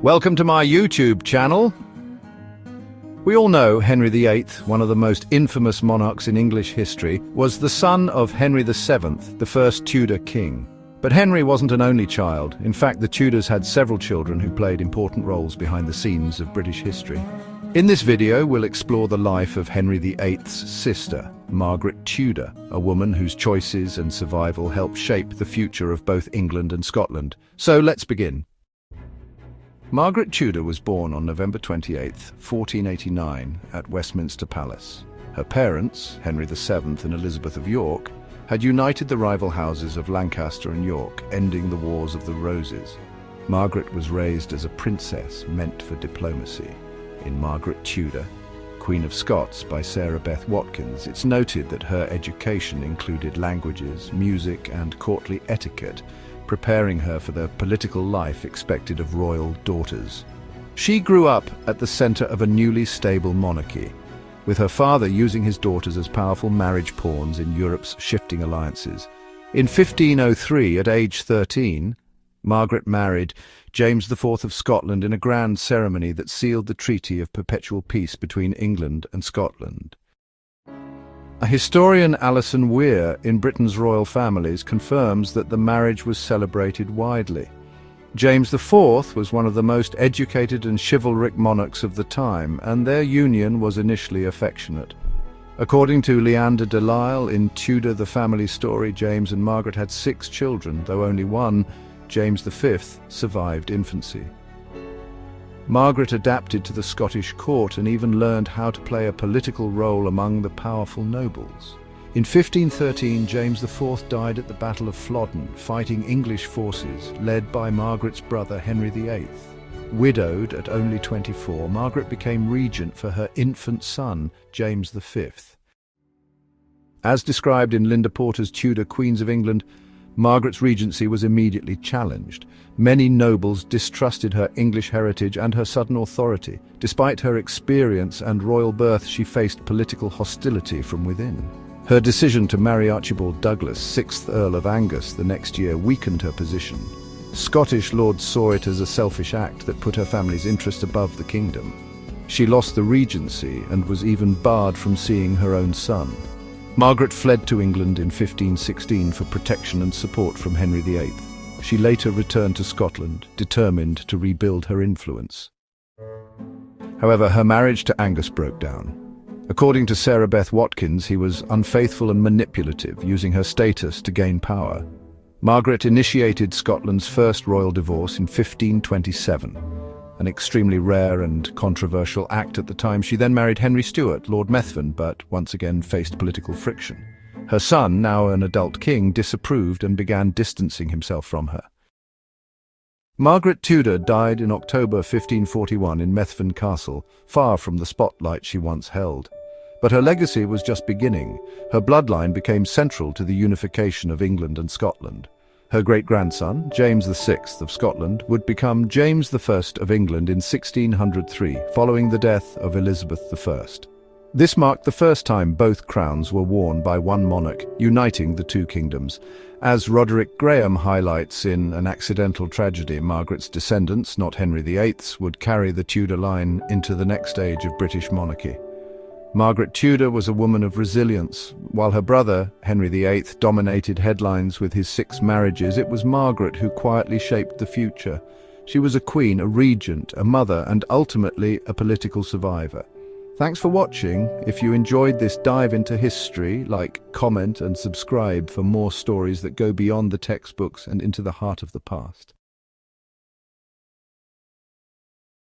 Welcome to my YouTube channel. We all know Henry VIII, one of the most infamous monarchs in English history, was the son of Henry VII, the first Tudor king. But Henry wasn't an only child. In fact, the Tudors had several children who played important roles behind the scenes of British history. In this video, we'll explore the life of Henry VIII's sister, Margaret Tudor, a woman whose choices and survival helped shape the future of both England and Scotland. So let's begin. Margaret Tudor was born on November 28, 1489, at Westminster Palace. Her parents, Henry VII and Elizabeth of York, had united the rival houses of Lancaster and York, ending the Wars of the Roses. Margaret was raised as a princess meant for diplomacy. In Margaret Tudor, Queen of Scots by Sarah Beth Watkins, it's noted that her education included languages, music and courtly etiquette, preparing her for the political life expected of royal daughters. She grew up at the center of a newly stable monarchy, with her father using his daughters as powerful marriage pawns in Europe's shifting alliances. In 1503, at age 13, Margaret married James IV of Scotland in a grand ceremony that sealed the Treaty of Perpetual Peace between England and Scotland. Historian Alison Weir in Britain's royal families confirms that the marriage was celebrated widely. James IV was one of the most educated and chivalric monarchs of the time, and their union was initially affectionate. According to Leander de Lisle in Tudor the Family Story, James and Margaret had 6 children, though only one, James V, survived infancy. Margaret adapted to the Scottish court and even learned how to play a political role among the powerful nobles. In 1513, James IV died at the Battle of Flodden, fighting English forces led by Margaret's brother Henry VIII. Widowed at only 24, Margaret became regent for her infant son, James V. As described in Linda Porter's Tudor Queens of England, Margaret's regency was immediately challenged. Many nobles distrusted her English heritage and her sudden authority. Despite her experience and royal birth, she faced political hostility from within. Her decision to marry Archibald Douglas, 6th Earl of Angus, the next year weakened her position. Scottish lords saw it as a selfish act that put her family's interest above the kingdom. She lost the regency and was even barred from seeing her own son. Margaret fled to England in 1516 for protection and support from Henry VIII. She later returned to Scotland, determined to rebuild her influence. However, her marriage to Angus broke down. According to Sarah Beth Watkins, he was unfaithful and manipulative, using her status to gain power. Margaret initiated Scotland's first royal divorce in 1527. An extremely rare and controversial act at the time. She then married Henry Stuart, Lord Methven, but once again faced political friction. Her son, now an adult king, disapproved and began distancing himself from her. Margaret Tudor died in October 1541 in Methven Castle, far from the spotlight she once held. But her legacy was just beginning. Her bloodline became central to the unification of England and Scotland. Her great-grandson, James VI of Scotland, would become James I of England in 1603, following the death of Elizabeth I. This marked the first time both crowns were worn by one monarch, uniting the two kingdoms. As Roderick Graham highlights in An Accidental Tragedy, Margaret's descendants, not Henry VIII's, would carry the Tudor line into the next age of British monarchy. Margaret Tudor was a woman of resilience. While her brother, Henry VIII, dominated headlines with his 6 marriages, it was Margaret who quietly shaped the future. She was a queen, a regent, a mother, and ultimately a political survivor. Thanks for watching. If you enjoyed this dive into history, like, comment, and subscribe for more stories that go beyond the textbooks and into the heart of the past.